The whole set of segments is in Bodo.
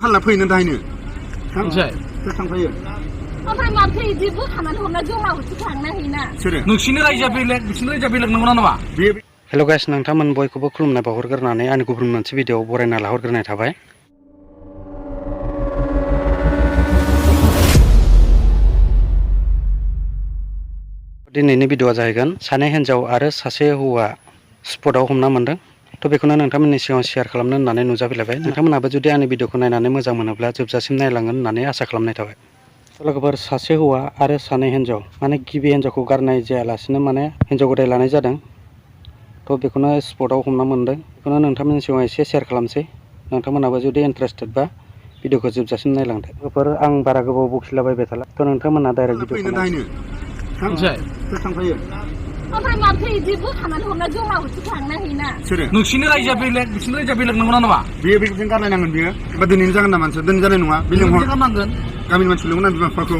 खालामना फैनो दायनो थांसै थांफायो ओमफ्राय माथो इदि बोखानानै हरना जोंहा उथि थांना हैना सोरो नोंसिनि रायजोआ बेलेग नंगौना नङा हेल' गाइस नोंथांमोन बयखौबो खुलुमनाय बावहरग्रोनानै आंनि गुबुन मोनसे भिडिअआव बरायना लाहरग्रोनाय थाबाय। दिनैनि भिडिअआ जाहैगोन सानै हिन्जाव आरो सासे हौवा स्पटआव हमना मोनदों। थ' बेखौनो नोंथांमोननि सिगाङाव शेयार खालामनो होननानै नुजाफैलायबाय। नोंथांमोनाबो जुदि आंनि भिडिअखौ नायनानै मोजां मोनोब्ला जोबजासिम नायलांगोन होननानै आसा खालामनाय थाबाय। लोगोफोर सासे हौवा आरो सानै हिन्जाव माने गिबि हिन्जावखौ गारनाय जायालासिनो माने हिन्जाव गोदाय लानाय जादों। थ' बेखौनो स्पटआव हमना मोनदों। बेखौनो नोंथांमोननि सिगाङाव एसे शेयार खालामसै। नोंथांमोनाबो जुदि इन्टारेस्टेडबा भिडिअखौ जोबजासिम नायलांदो। लोगोफोर आं बारा गोबाव बखिलाबायबाय थाला। थ' नोंथांमोना डाइरेक्ट भिडिअखौ नायदो। थांसै थांफायो ओमफ्राय माथो इदि बोखानानै हरना जोंहा उथि थांना हैना सोरो नोंसिनि रायजोआ बेलेग नंगौना नङा बेयो बेखौ गारलायनांगोन बियो एबा दिनैनो जागोन नामा नोंसोर दिनै जानाय नङा बे लिंहर गारनांगोन गामिनि मानसि लिंहरना बिमा बिफाखौ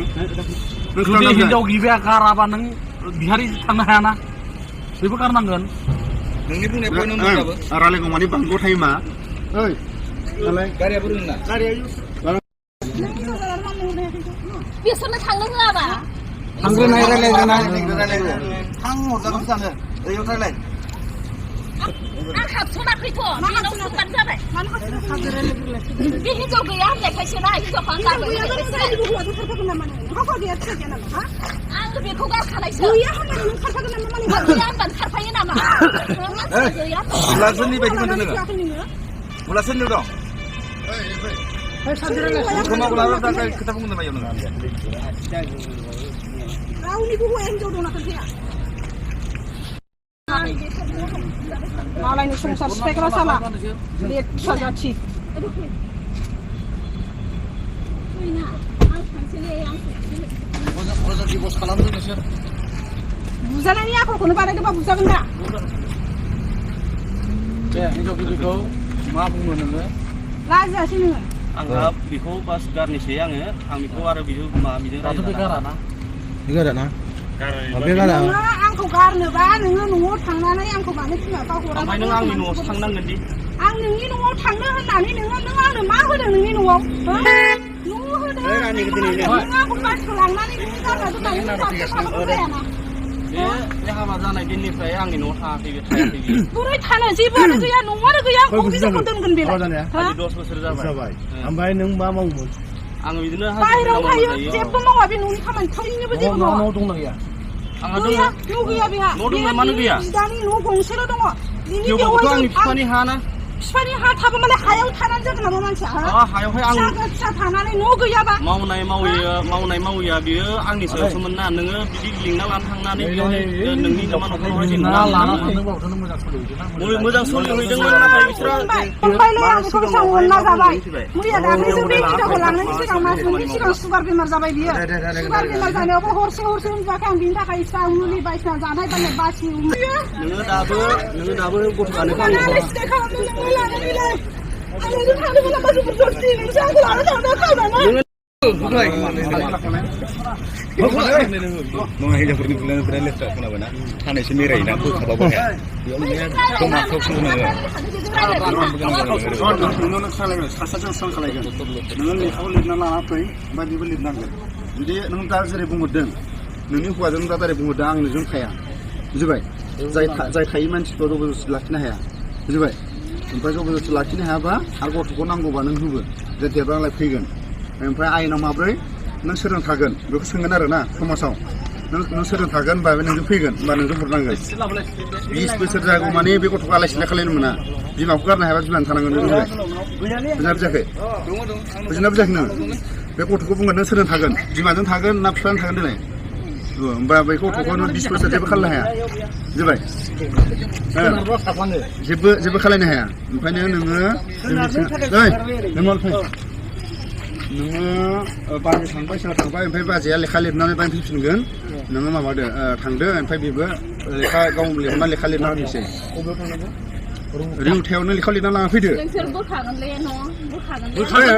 जुदि हिन्जाव गिबिया गाराबा नों बिहारि थांनो हायाना बेबो गारनांगोन नोंनि बुंनाय पइन्ट नङाबो रायलायगौ माने बांगौ थायोमा ओइ नालाय गारियाबो रोंना गारिया बिसोरनो थांनो होआबा थांग्रोनाय रायलायग्रोना थां हरजागोन जानो ओइयाव रायलाय आं हाबसनाखैथ' बेनाव सोंबानो जाबाय बे हिन्जाव गैया होननायखायसो ना हिन्जावखौ आं गारबाय आङो बेखौ गारखानायसो गैया होनबानो खारफायो नामा गैया मुला सोरनि बायदि मोनदों नोङो मुला सोरनियाव दं खोथा बुंगोन नामा नोङो रावनिबो हौवा हिन्जाव दंना खोन्थाया मालायनि संसार सिफायग्रा साला लेथ्रा जाथि बुजानायनि आखलखौनो बानायदोंबा बुजागोन दा हिन्जाव गिबिखौ मा बुङो नोङो लाजियासै नोङो आंहा बेखौ बास गारनोसै आं बेखौ आरो बिजों गाराना नोङो आंखौ गारनोबा नोङो न'आव थांनानै आंखौ मानो बिमा बिफा हरा ओमफ्राय नों आंनि न'आवसो थांनांगोन दि आं नोंनि न'आव थांनो होननानै नों आंनो मा होदों नोंनि न'आव न' होदों नों आंखौ बासखौ लांनानै नोंनि गारना दोननानै बे हाबा जानाय दिननिफ्राय आंनि न'आव थायाखै बोरै थानो जेबोआनो गैया न'आनो गैया अफिसाव दोनगोन बेलाय 10 बोसोर जाबाय ओमफ्य नों मा मावोमोन आं बिदिनो बाहेरायाव थायो जेबो मावा बे न'नि खामानि थैनोबो जेबो मावा न'आव दंना गैया आंहा गैया न' गैया बेहा न' दंना मानो गैया दानि न' गंसेल' दङ थेवबोथ' आंनि बिफानि हा ना बिफानि हा थाबा मालाय हायाव थानानै जागोन नामा मानसिया हायावहाय आं फिसा थानानै न' गैयाबा मावनाय मावैया बियो आंनि सायावसोमोन ना नोङो बिदि लिंना लानो थांनानै बेवहाय नोंनि जमा न'खरावहाय मोजां सोलिहैदोंमोन नाथाय बिसोरो फंबायलाय आं बेखौ बेसेबां अनना जाबाय मैया दाख्लैसो बे हिनजावखौ लांनायनि सिगां मास मोननै सिगां सुगार बेमार जाबाय बियो सुगार बेमार जानायावबो हरसे उन्दुवाखै आं बिनि थाखाय इसिबां मुलि बायदिसिना जानाय बायनाय बासि नोङो दाबो गथ'आनो नङा हिन्जावफोरनि बुंनायानो बिराद लेथ्रा खोनाबायना थानायसो मेरायोना बोखाबाबो हाया बेयाव माखौ खोनाङो नोंनो खालायगोन सासेजों स्रां खालायगोन नोङो लेखाखौ लिरना लाना फै ओमफ्राय बेबो लिरनांगोन जुदि नों दा जेरै बुंहरदों नोंनि हौवाजों दा डाइरेक्ट बुंहरदों आं नोंजों थाया बुजिबाय जाय थायि मानसिखौ जबरदस्ति लाखिनो हाया बुजिबाय ओमफ्राय जबरदस्ति लाखिनो हायाबा आरो गथ'खौ नांगौबा नों होबो जे देरबालाय फैगोन ओमफ्राय आयेनाव माब्रै नों सोरजों थागोन बेखौ सोंगोन आरो ना समाजाव नों सोरजों थागोन होनबा नोंजों फैगोन होनबा नोंजों हरनांगोन 20 बोसोर जागौ माने बे गथ'खौ आलाय सिलाय खालायनो मोना बिमाखौ गारनो हायाबा बिमानो थानांगोन बुजिना बुजियाखै बुजिना बुजियाखै नोङो बे गथ'खौ बुंगोन नों सोरजों थागोन बिमाजों थागोन ना बिफाजों थागोन देलाय होमबा बे गथ'खौ नों 20 बोसोर जेबो खालायनो हाया बुजिबाय जेबो खालायनो हाया ओंखायनो नोङो नोङो बाजै थांबाय सोरहा थांबाय ओमफ्राय बाजैया लेखा लिरनानै बायनो फैफिनगोन नोङो माबादो थांदो ओमफ्राय बेबो लेखा गाव लिरना लेखा लिरना होनोसै रिउथायावनो लेखा लिरना लाना फैदो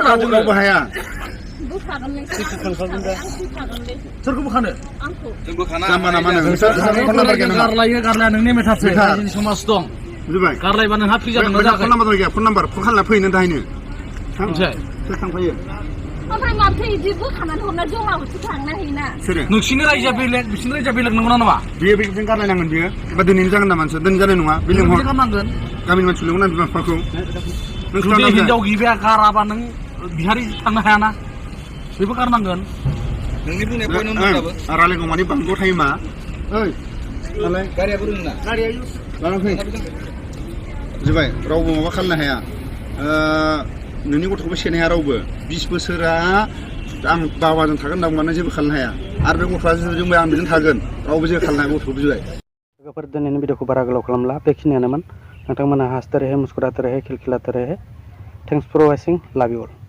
रावबो हाया सोरखौ बोखानो गारलाया नोंनि मेथासो समाज दं बुजिबाय गारलायबा नोंहा फ्रि जागोन फन नाम्बार गैया फन नाम्बार फन खालामना फैनो दाहायनो सोर थांफायो ओमफ्राय माथो इदि बोखानानै हरना जमा होसो थांना हैना सोरो नोंसिनि रायजोआ बेलेग बिसिनि रायजोआ बेलेग नंगौना नङा बियो बेखौ गारलायनांगोन बियो एबा दिनैनि जागोन नामा दिनै जानाय नङा बे बिदि लिंहर खालामनांगोन गामिनि मानसि लिंहरना बिमा बिफाखौ नों जुदि हिनजाव गिबिया गाराबा नों बिहारि थांनो हायाना बेबो गारनांगोन नोंनि बुंनाय पइन्टआवनो दाबो रायलायगौ माने बांद्राय थायो मा ओइ नालाय गारियाबो रोङा लाना फै बुजिबाय रावबो माबा खालामनो हाया नोंनि गथ'खौबो सेनो हाया रावबो 20 बोसोरा आं बाबाजों थागोन होनना बुंबानो जेबो खालामनो हाया आरो बे गथ'आ जोंबो आं बेजों थागोन रावबो जेबो खालामनो हाया गथ'खौ बुजिबाय लोगोफोर दिनैनि भिडिअखौ बारा गोलाव खालामला बेखिनियानोमोन नोंथांमोनहा हासते रहे मुस्कुराते रहे खिलखिलाते रहे थेंक्स फर वाचिं लाभ इउ अल